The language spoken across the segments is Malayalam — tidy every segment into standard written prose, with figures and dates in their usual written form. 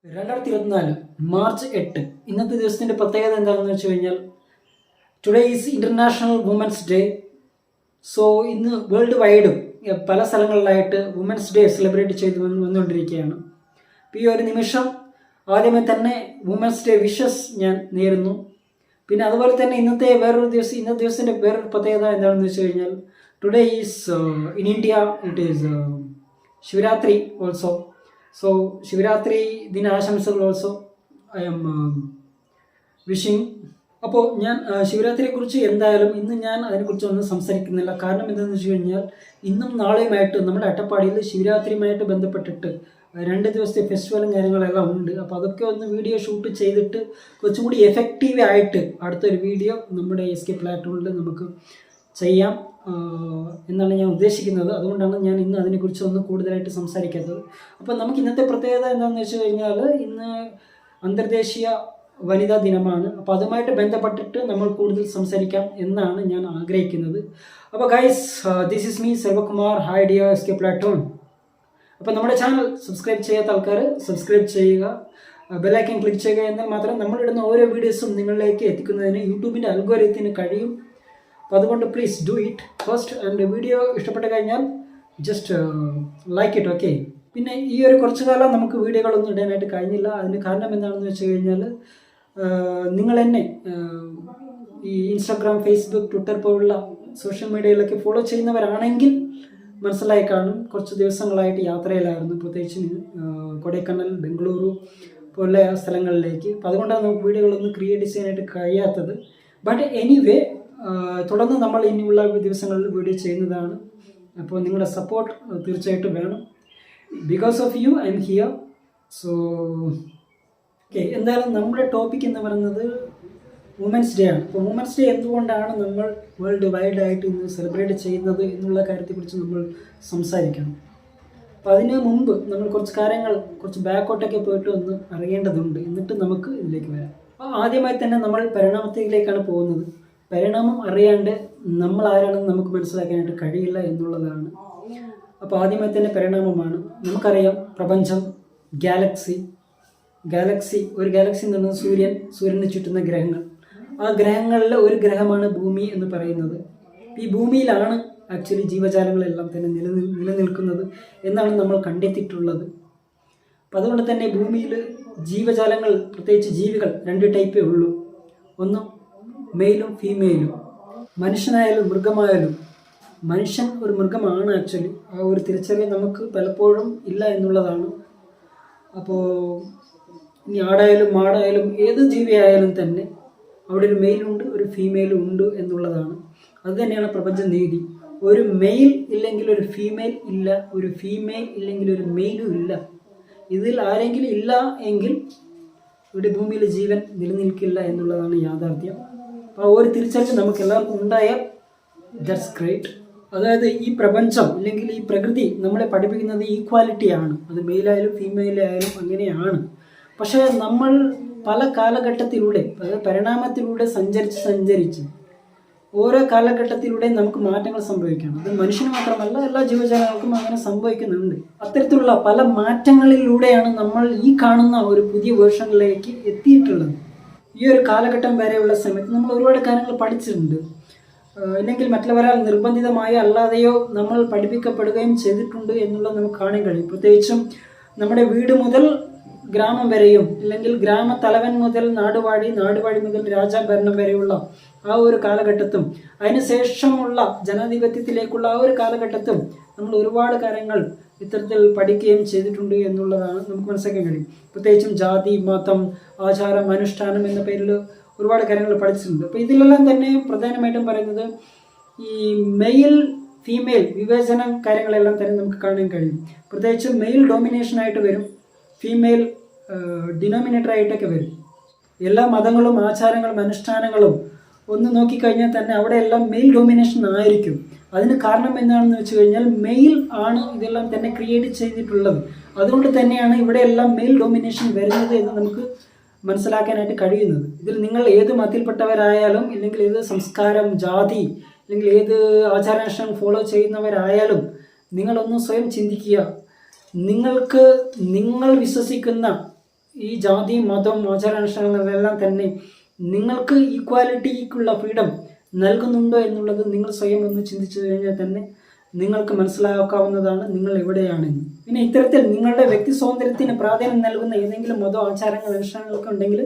2024 മാർച്ച് 8 ഇന്നത്തെ ദിവസത്തിൻ്റെ പ്രത്യേകത എന്താണെന്ന് വെച്ച് കഴിഞ്ഞാൽ today is international women's day. So ഇന്ന് വേൾഡ് വൈഡും പല സ്ഥലങ്ങളിലായിട്ട് വുമൻസ് ഡേ സെലിബ്രേറ്റ് ചെയ്ത് വന്നുകൊണ്ടിരിക്കുകയാണ്. അപ്പോൾ ഈ ഒരു നിമിഷം ആദ്യമേ തന്നെ വുമൻസ് ഡേ വിഷസ് ഞാൻ നേരുന്നു. പിന്നെ അതുപോലെ തന്നെ ഇന്നത്തെ ദിവസത്തിൻ്റെ വേറൊരു പ്രത്യേകത എന്താണെന്ന് വെച്ച് കഴിഞ്ഞാൽ today is in India it is Shivaratri also. So Shivaratri ദിനാശംസകൾ ഓൾസോ ഐ എം വിഷിങ്. അപ്പോൾ ഞാൻ ശിവരാത്രിയെക്കുറിച്ച് എന്തായാലും ഇന്ന് ഞാൻ അതിനെക്കുറിച്ച് ഒന്നും സംസാരിക്കുന്നില്ല. കാരണം എന്താണെന്ന് വെച്ച് കഴിഞ്ഞാൽ ഇന്നും നാളെയുമായിട്ട് നമ്മുടെ അട്ടപ്പാടിയിൽ ശിവരാത്രിയുമായിട്ട് ബന്ധപ്പെട്ടിട്ട് 2 ദിവസത്തെ ഫെസ്റ്റിവലും കാര്യങ്ങളെല്ലാം ഉണ്ട്. അപ്പോൾ അതൊക്കെ ഒന്ന് വീഡിയോ ഷൂട്ട് ചെയ്തിട്ട് കുറച്ചും കൂടി എഫക്റ്റീവ് ആയിട്ട് അടുത്തൊരു വീഡിയോ നമ്മുടെ SK പ്ലാറ്റ്ഫോമിൽ നമുക്ക് ചെയ്യാം എന്നാണ് ഞാൻ ഉദ്ദേശിക്കുന്നത്. അതുകൊണ്ടാണ് ഞാൻ ഇന്ന് അതിനെക്കുറിച്ച് ഒന്ന് കൂടുതലായിട്ട് സംസാരിക്കാത്തത്. അപ്പോൾ നമുക്ക് ഇന്നത്തെ പ്രത്യേകത എന്താണെന്ന് വെച്ച് കഴിഞ്ഞാൽ ഇന്ന് അന്തർദേശീയ വനിതാ ദിനമാണ്. അപ്പോൾ അതുമായിട്ട് ബന്ധപ്പെട്ടിട്ട് നമ്മൾ കൂടുതൽ സംസാരിക്കാം എന്നാണ് ഞാൻ ആഗ്രഹിക്കുന്നത്. അപ്പോൾ guys, this is me Selvakumar. Hi dear SK platform. അപ്പോൾ നമ്മുടെ ചാനൽ സബ്സ്ക്രൈബ് ചെയ്യാത്ത ആൾക്കാർ സബ്സ്ക്രൈബ് ചെയ്യുക, ബെല്ലൈക്കൻ ക്ലിക്ക് ചെയ്യുക. എന്നാൽ മാത്രം നമ്മളിടുന്ന ഓരോ വീഡിയോസും നിങ്ങളിലേക്ക് എത്തിക്കുന്നതിന് യൂട്യൂബിൻ്റെ അൽഗോരിതത്തിന് കഴിയും. അപ്പോൾ അതുകൊണ്ട് please do it first. And video ഇഷ്ടപ്പെട്ട് കഴിഞ്ഞാൽ ജസ്റ്റ് ലൈക്ക് ഇറ്റ്, ഓക്കെ. പിന്നെ ഈ ഒരു കുറച്ചു കാലം നമുക്ക് വീഡിയോകളൊന്നും ഇടാനായിട്ട് കഴിഞ്ഞില്ല. അതിന് കാരണം എന്താണെന്ന് വെച്ച് കഴിഞ്ഞാൽ നിങ്ങൾ എന്നെ ഈ ഇൻസ്റ്റാഗ്രാം, ഫേസ്ബുക്ക്, ട്വിറ്റർ പോലുള്ള സോഷ്യൽ മീഡിയയിലൊക്കെ ഫോളോ ചെയ്യുന്നവരാണെങ്കിൽ മനസ്സിലായി കാണും. കുറച്ച് ദിവസങ്ങളായിട്ട് യാത്രയിലായിരുന്നു, പ്രത്യേകിച്ച് കൊടൈക്കനാൽ, ബംഗളൂരു പോലെ സ്ഥലങ്ങളിലേക്ക്. അപ്പോൾ അതുകൊണ്ടാണ് നമുക്ക് വീഡിയോകളൊന്നും ക്രിയേറ്റ് ചെയ്യാനായിട്ട് കഴിയാത്തത്. ബട്ട് എനിവേ, തുടർന്ന് നമ്മൾ ഇനിയുള്ള ദിവസങ്ങളിൽ വീഡിയോ ചെയ്യുന്നതാണ്. അപ്പോൾ നിങ്ങളുടെ സപ്പോർട്ട് തീർച്ചയായിട്ടും വേണം. Because of you I'm here. So okay, എന്തായാലും നമ്മുടെ ടോപ്പിക് എന്ന് പറയുന്നത് വുമൻസ് ഡേ ആണ്. അപ്പോൾ വുമൻസ് ഡേ എന്തുകൊണ്ടാണ് നമ്മൾ വേൾഡ് വൈഡ് ആയിട്ട് ഇന്ന് സെലിബ്രേറ്റ് ചെയ്യുന്നത് എന്നുള്ള കാര്യത്തെക്കുറിച്ച് നമ്മൾ സംസാരിക്കണം. അപ്പോൾ അതിന് മുമ്പ് നമ്മൾ കുറച്ച് കാര്യങ്ങൾ കുറച്ച് ബാക്കോട്ടൊക്കെ പോയിട്ട് ഒന്ന് അറിയേണ്ടതുണ്ട്. എന്നിട്ട് നമുക്ക് ഇതിലേക്ക് വരാം. അപ്പോൾ ആദ്യമായി തന്നെ നമ്മൾ പരിണാമത്തിലേക്കാണ് പോകുന്നത്. പരിണാമം അറിയാണ്ട് നമ്മൾ ആരാണെന്ന് നമുക്ക് മനസ്സിലാക്കാനായിട്ട് കഴിയില്ല എന്നുള്ളതാണ്. അപ്പോൾ ആദ്യമായി തന്നെ പരിണാമമാണ്. നമുക്കറിയാം പ്രപഞ്ചം, ഗാലക്സി ഒരു ഗാലക്സി എന്ന് പറയുന്നത് സൂര്യന് ചുറ്റുന്ന ഗ്രഹങ്ങൾ. ആ ഗ്രഹങ്ങളിൽ ഒരു ഗ്രഹമാണ് ഭൂമി എന്ന് പറയുന്നത്. ഈ ഭൂമിയിലാണ് ആക്ച്വലി ജീവജാലങ്ങളെല്ലാം തന്നെ നിലനിൽക്കുന്നത് എന്നാണ് നമ്മൾ കണ്ടെത്തിയിട്ടുള്ളത്. അപ്പോൾ അതുകൊണ്ട് തന്നെ ഭൂമിയിൽ ജീവജാലങ്ങൾ, പ്രത്യേകിച്ച് ജീവികൾ 2 ടൈപ്പേ ഉള്ളൂ. ഒന്ന് മെയിലും ഫീമെയിലും. മനുഷ്യനായാലും മൃഗമായാലും, മനുഷ്യൻ ഒരു മൃഗമാണ് ആക്ച്വലി. ആ ഒരു തിരിച്ചറിവ് നമുക്ക് പലപ്പോഴും ഇല്ല എന്നുള്ളതാണ്. അപ്പോൾ ഇനി ആടായാലും മാടായാലും ഏത് ജീവിയായാലും തന്നെ അവിടെ ഒരു മെയിലുണ്ട്, ഒരു ഫീമെയിലും ഉണ്ട് എന്നുള്ളതാണ്. അതുതന്നെയാണ് പ്രപഞ്ച നീതി. ഒരു മെയിൽ ഇല്ലെങ്കിൽ ഒരു ഫീമെയിൽ ഇല്ല, ഒരു ഫീമെയിൽ ഇല്ലെങ്കിൽ ഒരു മെയിലും ഇല്ല. ഇതിൽ ആരെങ്കിലും ഇല്ല എങ്കിൽ ഇവിടെ ഭൂമിയിൽ ജീവൻ നിലനിൽക്കില്ല എന്നുള്ളതാണ് യാഥാർത്ഥ്യം. അപ്പോൾ ഒരു തിരിച്ചറിവ് നമുക്ക് എല്ലാവർക്കും ഉണ്ടായാൽ ദാറ്റ്സ് ഗ്രേറ്റ്. അതായത് ഈ പ്രപഞ്ചം അല്ലെങ്കിൽ ഈ പ്രകൃതി നമ്മളെ പഠിപ്പിക്കുന്നത് ഈക്വാലിറ്റിയാണ്. അത് മെയിലായാലും ഫീമെയിലായാലും അങ്ങനെയാണ്. പക്ഷേ നമ്മൾ പല കാലഘട്ടത്തിലൂടെ, അതായത് പരിണാമത്തിലൂടെ സഞ്ചരിച്ച് ഓരോ കാലഘട്ടത്തിലൂടെ നമുക്ക് മാറ്റങ്ങൾ സംഭവിക്കണം. അത് മനുഷ്യന് മാത്രമല്ല, എല്ലാ ജീവജാലങ്ങൾക്കും അങ്ങനെ സംഭവിക്കുന്നുണ്ട്. അത്തരത്തിലുള്ള പല മാറ്റങ്ങളിലൂടെയാണ് നമ്മൾ ഈ കാണുന്ന ഒരു പുതിയ വേർഷനിലേക്ക് എത്തിയിട്ടുള്ളത്. ഈ ഒരു കാലഘട്ടം വരെയുള്ള സമയത്ത് നമ്മൾ ഒരുപാട് കാര്യങ്ങൾ പഠിച്ചിട്ടുണ്ട്. അല്ലെങ്കിൽ മറ്റുള്ളവരാൽ നിർബന്ധിതമായോ അല്ലാതെയോ നമ്മൾ പഠിപ്പിക്കപ്പെടുകയും ചെയ്തിട്ടുണ്ട് എന്നുള്ളത് നമുക്ക് കാണാൻ കഴിയും. പ്രത്യേകിച്ചും നമ്മുടെ വീട് മുതൽ ഗ്രാമം വരെയും, അല്ലെങ്കിൽ ഗ്രാമത്തലവൻ മുതൽ നാടുവാഴി മുതൽ രാജാഭരണം വരെയുള്ള ആ ഒരു കാലഘട്ടത്തും അതിനുശേഷമുള്ള ജനാധിപത്യത്തിലേക്കുള്ള ആ ഒരു കാലഘട്ടത്തും നമ്മൾ ഒരുപാട് കാര്യങ്ങൾ ഇത്തരത്തിൽ പഠിക്കുകയും ചെയ്തിട്ടുണ്ട് എന്നുള്ളതാണ് നമുക്ക് മനസ്സിലാക്കാൻ കഴിയും. പ്രത്യേകിച്ചും ജാതി, മതം, ആചാരം, അനുഷ്ഠാനം എന്ന പേരിൽ ഒരുപാട് കാര്യങ്ങൾ പഠിച്ചിട്ടുണ്ട്. അപ്പോൾ ഇതിലെല്ലാം തന്നെ പ്രധാനമായിട്ടും പറയുന്നത് ഈ മെയിൽ ഫീമെയിൽ വിവേചനം കാര്യങ്ങളെല്ലാം തന്നെ നമുക്ക് കാണാൻ കഴിയും. പ്രത്യേകിച്ച് മെയിൽ ഡോമിനേഷനായിട്ട് വരും, ഫീമെയിൽ ഡിനോമിനേറ്റർ ആയിട്ടൊക്കെ വരും. എല്ലാ മതങ്ങളും ആചാരങ്ങളും അനുഷ്ഠാനങ്ങളും ഒന്ന് നോക്കിക്കഴിഞ്ഞാൽ തന്നെ അവിടെ എല്ലാം മെയിൽ ഡോമിനേഷൻ ആയിരിക്കും. അതിന് കാരണം എന്താണെന്ന് വെച്ച് കഴിഞ്ഞാൽ മെയിൽ ആണ് ഇതെല്ലാം തന്നെ ക്രിയേറ്റ് ചെയ്തിട്ടുള്ളത്. അതുകൊണ്ട് തന്നെയാണ് ഇവിടെ എല്ലാം മെയിൽ ഡോമിനേഷൻ വരുന്നത് എന്ന് നമുക്ക് മനസ്സിലാക്കാനായിട്ട് കഴിയുന്നത്. ഇതിൽ നിങ്ങൾ ഏത് മതത്തിൽപ്പെട്ടവരായാലും, ഇല്ലെങ്കിൽ ഏത് സംസ്കാരം, ജാതി, അല്ലെങ്കിൽ ഏത് ആചാരാനുഷ്ഠാനം ഫോളോ ചെയ്യുന്നവരായാലും നിങ്ങളൊന്ന് സ്വയം ചിന്തിക്കുക. നിങ്ങൾ വിശ്വസിക്കുന്ന ഈ ജാതി മതം ആചാരാനുഷ്ഠാനങ്ങളെല്ലാം തന്നെ നിങ്ങൾക്ക് ഈക്വാലിറ്റിക്കുള്ള ഫ്രീഡം നൽകുന്നുണ്ടോ എന്നുള്ളത് നിങ്ങൾ സ്വയം ഒന്ന് ചിന്തിച്ചു കഴിഞ്ഞാൽ തന്നെ നിങ്ങൾക്ക് മനസ്സിലാക്കാവുന്നതാണ് നിങ്ങൾ എവിടെയാണെന്ന്. പിന്നെ ഇത്തരത്തിൽ നിങ്ങളുടെ വ്യക്തി സ്വാതന്ത്ര്യത്തിന് പ്രാധാന്യം നൽകുന്ന ഏതെങ്കിലും മതോ ആചാരങ്ങൾ അനുഷ്ഠാനങ്ങളൊക്കെ ഉണ്ടെങ്കിൽ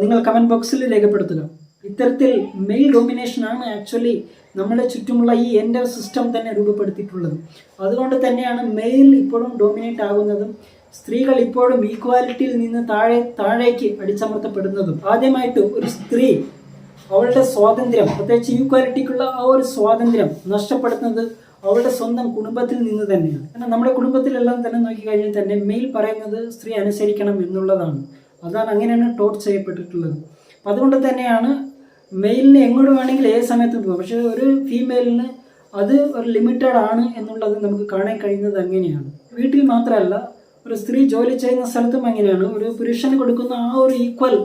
നിങ്ങൾ കമൻറ്റ് ബോക്സിൽ രേഖപ്പെടുത്തുക. ഇത്തരത്തിൽ മെയിൽ ഡോമിനേഷനാണ് ആക്ച്വലി നമ്മുടെ ചുറ്റുമുള്ള ഈ എൻ്റെ സിസ്റ്റം തന്നെ രൂപപ്പെടുത്തിയിട്ടുള്ളത്. അതുകൊണ്ട് തന്നെയാണ് മെയിൽ ഇപ്പോഴും ഡോമിനേറ്റ് ആകുന്നതും സ്ത്രീകൾ ഇപ്പോഴും ഈക്വാലിറ്റിയിൽ നിന്ന് താഴേക്ക് അടിച്ചമർത്തപ്പെടുന്നതും. ആദ്യമായിട്ട് ഒരു സ്ത്രീ അവളുടെ സ്വാതന്ത്ര്യം, പ്രത്യേകിച്ച് ഈക്വാലിറ്റിക്കുള്ള ആ ഒരു സ്വാതന്ത്ര്യം നഷ്ടപ്പെടുന്നത് അവളുടെ സ്വന്തം കുടുംബത്തിൽ നിന്ന് തന്നെയാണ്. കാരണം നമ്മുടെ കുടുംബത്തിലെല്ലാം തന്നെ നോക്കിക്കഴിഞ്ഞാൽ തന്നെ മെയിൽ പറയുന്നത് സ്ത്രീ അനുസരിക്കണം എന്നുള്ളതാണ്. അങ്ങനെയാണ് ടോട്ട് ചെയ്യപ്പെട്ടിട്ടുള്ളത്. അപ്പം അതുകൊണ്ട് തന്നെയാണ് മെയിലിന് എങ്ങോട്ട് വേണമെങ്കിൽ ഏത് സമയത്തും പോകാം. പക്ഷേ ഒരു ഫീമെയിലിന് അത് ഒരു ലിമിറ്റഡ് ആണ് എന്നുള്ളത് നമുക്ക് കാണാൻ കഴിയുന്നത് അങ്ങനെയാണ്. വീട്ടിൽ മാത്രമല്ല, ഒരു സ്ത്രീ ജോലി ചെയ്യുന്ന സ്ഥലത്തും അങ്ങനെയാണ്. ഒരു പുരുഷന് കൊടുക്കുന്ന ആ ഒരു ഈക്വൽ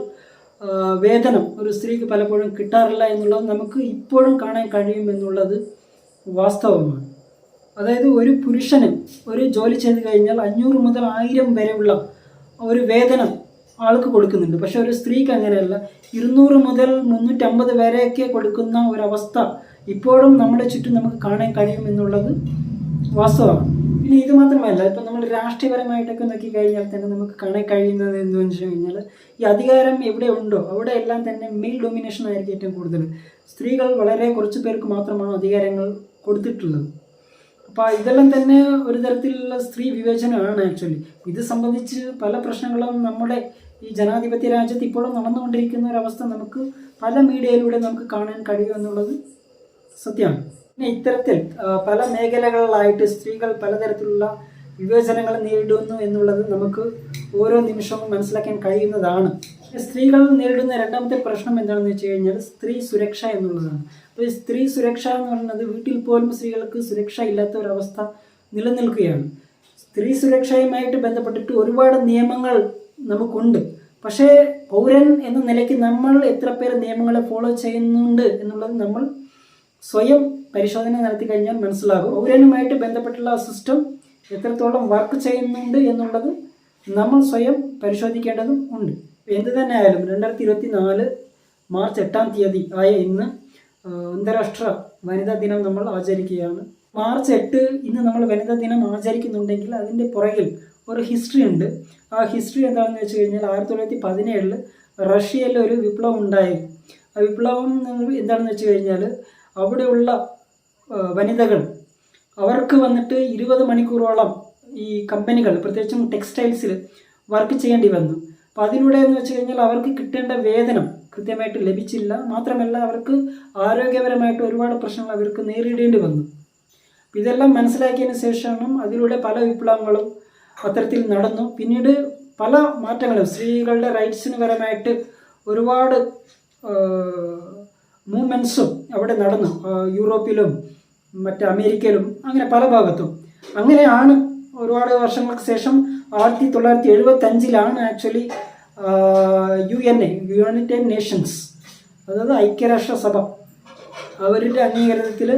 വേതനം ഒരു സ്ത്രീക്ക് പലപ്പോഴും കിട്ടാറില്ല എന്നുള്ളത് നമുക്ക് ഇപ്പോഴും കാണാൻ കഴിയും എന്നുള്ളത് വാസ്തവമാണ്. അതായത് ഒരു പുരുഷന് ഒരു ജോലി ചെയ്ത് കഴിഞ്ഞാൽ 500 മുതൽ 1000 വരെയുള്ള ഒരു വേതനം ആൾക്ക് കൊടുക്കുന്നുണ്ട്. പക്ഷെ ഒരു സ്ത്രീക്ക് അങ്ങനെയല്ല, 200 മുതൽ 350 വരെയൊക്കെ കൊടുക്കുന്ന ഒരവസ്ഥ ഇപ്പോഴും നമ്മുടെ ചുറ്റും നമുക്ക് കാണാൻ കഴിയും എന്നുള്ളത് വാസ്തവമാണ്. പിന്നെ ഇത് മാത്രമല്ല, ഇപ്പം നമ്മൾ രാഷ്ട്രീയപരമായിട്ടൊക്കെ നോക്കിക്കഴിഞ്ഞാൽ തന്നെ നമുക്ക് കാണാൻ കഴിയുന്നത് എന്താണെന്ന് വെച്ച് കഴിഞ്ഞാൽ ഈ അധികാരം എവിടെ ഉണ്ടോ അവിടെ എല്ലാം തന്നെ മെയിൽ ഡൊമിനേഷൻ ആയിരിക്കും ഏറ്റവും കൂടുതൽ. സ്ത്രീകൾ വളരെ കുറച്ച് പേർക്ക് മാത്രമാണ് അധികാരങ്ങൾ കൊടുത്തിട്ടുള്ളത്. അപ്പോൾ ഇതെല്ലാം തന്നെ ഒരു തരത്തിലുള്ള സ്ത്രീ വിവേചനമാണ് ആക്ച്വലി. ഇത് സംബന്ധിച്ച് പല പ്രശ്നങ്ങളും നമ്മുടെ ഈ ജനാധിപത്യ രാജ്യത്ത് ഇപ്പോഴും നടന്നുകൊണ്ടിരിക്കുന്ന ഒരവസ്ഥ നമുക്ക് പല മീഡിയയിലൂടെ നമുക്ക് കാണാൻ കഴിയുമെന്നുള്ളത് സത്യമാണ്. പിന്നെ ഇത്തരത്തിൽ പല മേഖലകളിലായിട്ട് സ്ത്രീകൾ പലതരത്തിലുള്ള വിവേചനങ്ങൾ നേരിടുന്നു എന്നുള്ളത് നമുക്ക് ഓരോ നിമിഷവും മനസ്സിലാക്കാൻ കഴിയുന്നതാണ്. സ്ത്രീകൾ നേരിടുന്ന രണ്ടാമത്തെ പ്രശ്നം എന്താണെന്ന് വെച്ച് കഴിഞ്ഞാൽ സ്ത്രീ സുരക്ഷ എന്നുള്ളതാണ്. അപ്പോൾ ഈ സ്ത്രീ സുരക്ഷ എന്ന് പറയുന്നത് വീട്ടിൽ പോലും സ്ത്രീകൾക്ക് സുരക്ഷ ഇല്ലാത്ത ഒരവസ്ഥ നിലനിൽക്കുകയാണ്. സ്ത്രീ സുരക്ഷയുമായിട്ട് ബന്ധപ്പെട്ടിട്ട് ഒരുപാട് നിയമങ്ങൾ നമുക്കുണ്ട്. പക്ഷേ പൗരൻ എന്ന നിലയ്ക്ക് നമ്മൾ എത്ര പേർ നിയമങ്ങളെ ഫോളോ ചെയ്യുന്നുണ്ട് എന്നുള്ളത് നമ്മൾ സ്വയം പരിശോധന നടത്തി കഴിഞ്ഞാൽ മനസ്സിലാകും. പൗരനുമായിട്ട് ബന്ധപ്പെട്ടുള്ള സിസ്റ്റം എത്രത്തോളം വർക്ക് ചെയ്യുന്നുണ്ട് എന്നുള്ളത് നമ്മൾ സ്വയം പരിശോധിക്കേണ്ടതും ഉണ്ട്. എന്ത് തന്നെ ആയാലും 2024 മാർച്ച് 8 ആയ ഇന്ന് അന്താരാഷ്ട്ര വനിതാ ദിനം നമ്മൾ ആചരിക്കുകയാണ്. മാർച്ച് 8 ഇന്ന് നമ്മൾ വനിതാ ദിനം ആചരിക്കുന്നുണ്ടെങ്കിൽ അതിൻ്റെ പുറകിൽ ഒരു ഹിസ്റ്ററി ഉണ്ട്. ആ ഹിസ്റ്ററി എന്താണെന്ന് വെച്ച് കഴിഞ്ഞാൽ 1917 റഷ്യയിൽ ഒരു വിപ്ലവം ഉണ്ടായി. ആ വിപ്ലവം എന്താണെന്ന് വെച്ച് കഴിഞ്ഞാൽ അവിടെയുള്ള വനിതകൾ അവർക്ക് വന്നിട്ട് 20 മണിക്കൂറോളം ഈ കമ്പനികൾ പ്രത്യേകിച്ചും ടെക്സ്റ്റൈൽസിൽ വർക്ക് ചെയ്യേണ്ടി വന്നു. അപ്പോൾ അതിലൂടെ എന്ന് വെച്ച് കഴിഞ്ഞാൽ അവർക്ക് കിട്ടേണ്ട വേതനം കൃത്യമായിട്ട് ലഭിച്ചില്ല. മാത്രമല്ല അവർക്ക് ആരോഗ്യപരമായിട്ട് ഒരുപാട് പ്രശ്നങ്ങൾ അവർക്ക് നേരിടേണ്ടി വന്നു. ഇതെല്ലാം മനസ്സിലാക്കിയതിന് ശേഷമാണ് അതിലൂടെ പല വിപ്ലവങ്ങളും അത്തരത്തിൽ നടന്നു. പിന്നീട് പല മാറ്റങ്ങളും സ്ത്രീകളുടെ റൈറ്റ്സിന് പരമായിട്ട് ഒരുപാട് മൂവ്മെൻറ്റ്സും അവിടെ നടന്നു. യൂറോപ്പിലും മറ്റ് അമേരിക്കയിലും അങ്ങനെ പല ഭാഗത്തും. അങ്ങനെയാണ് ഒരുപാട് വർഷങ്ങൾക്ക് ശേഷം 1975 ആക്ച്വലി UNA യുണൈറ്റഡ് നേഷൻസ്, അതായത് ഐക്യരാഷ്ട്രസഭ, അവരുടെ അംഗീകാരത്തിൽ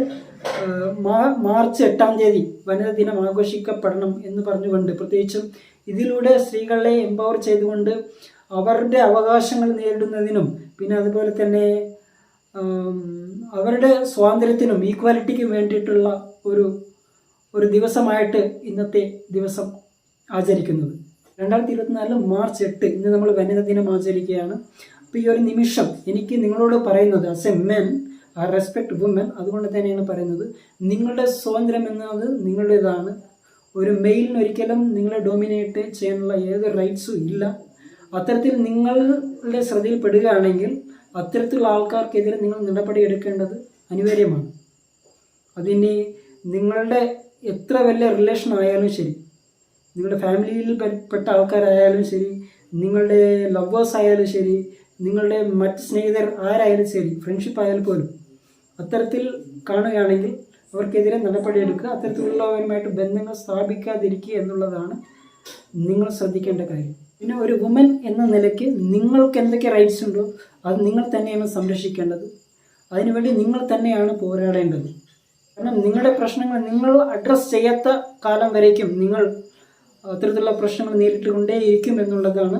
മാർച്ച് 8 വനിതാ ദിനം ആഘോഷിക്കപ്പെടണം എന്ന് പറഞ്ഞുകൊണ്ട്, പ്രത്യേകിച്ചും ഇതിലൂടെ സ്ത്രീകളെ എംപവർ ചെയ്തുകൊണ്ട് അവരുടെ അവകാശങ്ങൾ നേരിടുന്നതിനും പിന്നെ അതുപോലെ തന്നെ അവരുടെ സ്വാതന്ത്ര്യത്തിനും ഈക്വാലിറ്റിക്കും വേണ്ടിയിട്ടുള്ള ഒരു ദിവസമായിട്ട് ഇന്നത്തെ ദിവസം ആചരിക്കുന്നത്. 2024 മാർച്ച് 8 ഇന്ന് നമ്മൾ വനിതാ ദിനം ആചരിക്കുകയാണ്. അപ്പോൾ ഈ ഒരു നിമിഷം എനിക്ക് നിങ്ങളോട് പറയുന്നത് as a men I respect woman, അതുകൊണ്ട് തന്നെയാണ് പറയുന്നത് നിങ്ങളുടെ സ്വാതന്ത്ര്യം എന്നത് നിങ്ങളുടേതാണ്. ഒരു മെയിലിന് ഒരിക്കലും നിങ്ങളെ ഡോമിനേറ്റ് ചെയ്യാനുള്ള ഏതൊരു റൈറ്റ്സും ഇല്ല. അത്തരത്തിൽ നിങ്ങളുടെ ശ്രദ്ധയിൽപ്പെടുകയാണെങ്കിൽ അത്തരത്തിലുള്ള ആൾക്കാർക്കെതിരെ നിങ്ങൾ നടപടി എടുക്കേണ്ടത് അനിവാര്യമാണ്. അതിന് നിങ്ങളുടെ എത്ര വലിയ റിലേഷൻ ആയാലും ശരി, നിങ്ങളുടെ ഫാമിലിയിൽ പെട്ട ആൾക്കാരായാലും ശരി, നിങ്ങളുടെ ലവേഴ്സ് ആയാലും ശരി, നിങ്ങളുടെ മറ്റ് സ്നേഹിതർ ആരായാലും ശരി, ഫ്രണ്ട്ഷിപ്പ് ആയാലും പോലും അത്തരത്തിൽ കാണുകയാണെങ്കിൽ അവർക്കെതിരെ നടപടിയെടുക്കുക. അത്തരത്തിലുള്ളവരുമായിട്ട് ബന്ധങ്ങൾ സ്ഥാപിക്കാതിരിക്കുക എന്നുള്ളതാണ് നിങ്ങൾ ശ്രദ്ധിക്കേണ്ട കാര്യം. പിന്നെ ഒരു വുമൻ എന്ന നിലയ്ക്ക് നിങ്ങൾക്ക് എന്തൊക്കെ റൈറ്റ്സ് ഉണ്ടോ അത് നിങ്ങൾ തന്നെയാണ് സംരക്ഷിക്കേണ്ടത്. അതിനുവേണ്ടി നിങ്ങൾ തന്നെയാണ് പോരാടേണ്ടത്. കാരണം നിങ്ങളുടെ പ്രശ്നങ്ങൾ നിങ്ങൾ അഡ്രസ്സ് ചെയ്യാത്ത കാലം വരേക്കും നിങ്ങൾ അത്തരത്തിലുള്ള പ്രശ്നങ്ങൾ നേരിട്ടുകൊണ്ടേയിരിക്കും എന്നുള്ളതാണ്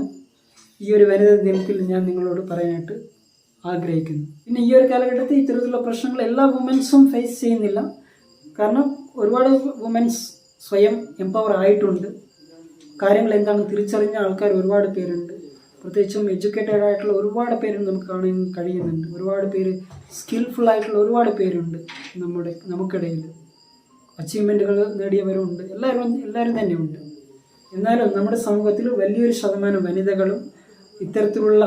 ഈ ഒരു വനിതാ ദിനത്തിൽ ഞാൻ നിങ്ങളോട് പറയാനായിട്ട് ആഗ്രഹിക്കുന്നു. പിന്നെ ഈ ഒരു കാലഘട്ടത്തിൽ ഇത്തരത്തിലുള്ള പ്രശ്നങ്ങൾ എല്ലാ വുമൻസും ഫേസ് ചെയ്യുന്നില്ല. കാരണം ഒരുപാട് വുമൻസ് സ്വയം എംപവർ ആയിട്ടുണ്ട്. കാര്യങ്ങൾ എന്താണെന്ന് തിരിച്ചറിഞ്ഞ ആൾക്കാർ ഒരുപാട് പേരുണ്ട്. പ്രത്യേകിച്ചും എഡ്യൂക്കേറ്റഡ് ആയിട്ടുള്ള ഒരുപാട് പേര് നമുക്ക് കാണാൻ കഴിയുന്നുണ്ട്. ഒരുപാട് പേര് സ്കിൽഫുൾ ആയിട്ടുള്ള ഒരുപാട് പേരുണ്ട് നമുക്കിടയിൽ. അച്ചീവ്മെൻറ്റുകൾ നേടിയവരുണ്ട്. എല്ലാവരും തന്നെയുണ്ട്. എന്നാലും നമ്മുടെ സമൂഹത്തിൽ വലിയൊരു ശതമാനം വനിതകളും ഇത്തരത്തിലുള്ള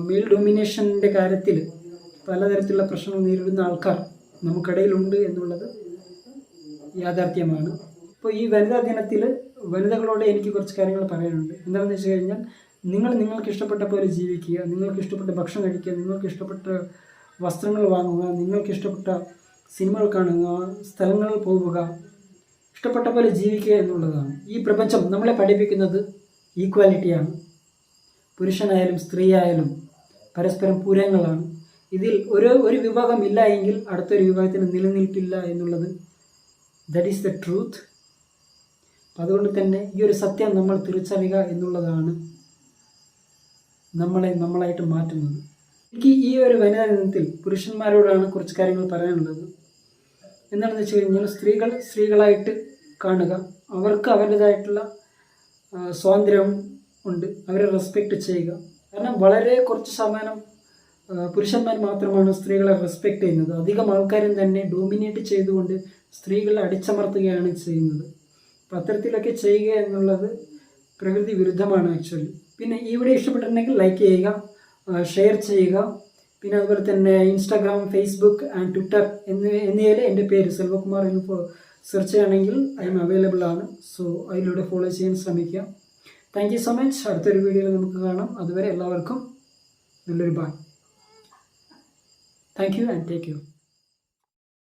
മെയിൽ ഡൊമിനേഷൻ്റെ കാര്യത്തിൽ പലതരത്തിലുള്ള പ്രശ്നങ്ങൾ നേരിടുന്ന ആൾക്കാർ നമുക്കിടയിലുണ്ട് എന്നുള്ളത് യാഥാർത്ഥ്യമാണ്. ഇപ്പോൾ ഈ വനിതാ ദിനത്തിൽ വനിതകളോട് എനിക്ക് കുറച്ച് കാര്യങ്ങൾ പറയാനുണ്ട്. എന്താണെന്ന് വെച്ച് കഴിഞ്ഞാൽ, നിങ്ങൾക്ക് ഇഷ്ടപ്പെട്ട പോലെ ജീവിക്കുക, നിങ്ങൾക്ക് ഇഷ്ടപ്പെട്ട ഭക്ഷണം കഴിക്കുക, നിങ്ങൾക്ക് ഇഷ്ടപ്പെട്ട വസ്ത്രങ്ങൾ വാങ്ങുക, നിങ്ങൾക്ക് ഇഷ്ടപ്പെട്ട സിനിമകൾ കാണുക, സ്ഥലങ്ങളിൽ പോവുക, ഇഷ്ടപ്പെട്ട പോലെ ജീവിക്കുക എന്നുള്ളതാണ്. ഈ പ്രപഞ്ചം നമ്മളെ പഠിപ്പിക്കുന്നത് ഈക്വാലിറ്റിയാണ്. പുരുഷനായാലും സ്ത്രീ ആയാലും പരസ്പരം പൂരകങ്ങളാണ്. ഇതിൽ ഒരു വിഭാഗം ഇല്ല എങ്കിൽ അടുത്തൊരു വിഭാഗത്തിന് നിലനിൽപ്പില്ല എന്നുള്ളത് ദാറ്റ് ഈസ് ദ ട്രൂത്ത്. അതുകൊണ്ട് തന്നെ ഈ ഒരു സത്യം നമ്മൾ തിരിച്ചറിയുക എന്നുള്ളതാണ് നമ്മളായിട്ട് മാറ്റുന്നത്. എനിക്ക് ഈ ഒരു വനിതാ ദിനത്തിൽ പുരുഷന്മാരോടാണ് കുറച്ച് കാര്യങ്ങൾ പറയാനുള്ളത്. എന്താണെന്ന് വെച്ച് കഴിഞ്ഞാൽ, സ്ത്രീകളായിട്ട് കാണുക, അവർക്ക് അവരുടേതായിട്ടുള്ള സ്വാതന്ത്ര്യം ഉണ്ട്, അവരെ റെസ്പെക്റ്റ് ചെയ്യുക. കാരണം വളരെ കുറച്ച് ശതമാനം പുരുഷന്മാർ മാത്രമാണ് സ്ത്രീകളെ റെസ്പെക്റ്റ് ചെയ്യുന്നത്. അധികം ആൾക്കാരും തന്നെ ഡോമിനേറ്റ് ചെയ്തുകൊണ്ട് സ്ത്രീകളെ അടിച്ചമർത്തുകയാണ് ചെയ്യുന്നത്. അപ്പം അത്തരത്തിലൊക്കെ ചെയ്യുക എന്നുള്ളത് പ്രകൃതി വിരുദ്ധമാണ് ആക്ച്വലി. പിന്നെ ഈ വീഡിയോ ഇഷ്ടപ്പെട്ടിട്ടുണ്ടെങ്കിൽ ലൈക്ക് ചെയ്യുക, ഷെയർ ചെയ്യുക. പിന്നെ അതുപോലെ തന്നെ ഇൻസ്റ്റാഗ്രാം, ഫേസ്ബുക്ക് ആൻഡ് ട്വിറ്റർ എന്നിവയിൽ എൻ്റെ പേര് സെൽവകുമാർ എന്ന് സെർച്ച് ചെയ്യുകയാണെങ്കിൽ ഐ എം അവൈലബിൾ ആണ്. സോ അതിലൂടെ ഫോളോ ചെയ്യാൻ ശ്രമിക്കുക. Thank you so much. അടുത്തൊരു വീഡിയോയിൽ നമുക്ക് കാണാം. അതുവരെ എല്ലാവർക്കും നല്ലൊരു bye. Thank you and take care.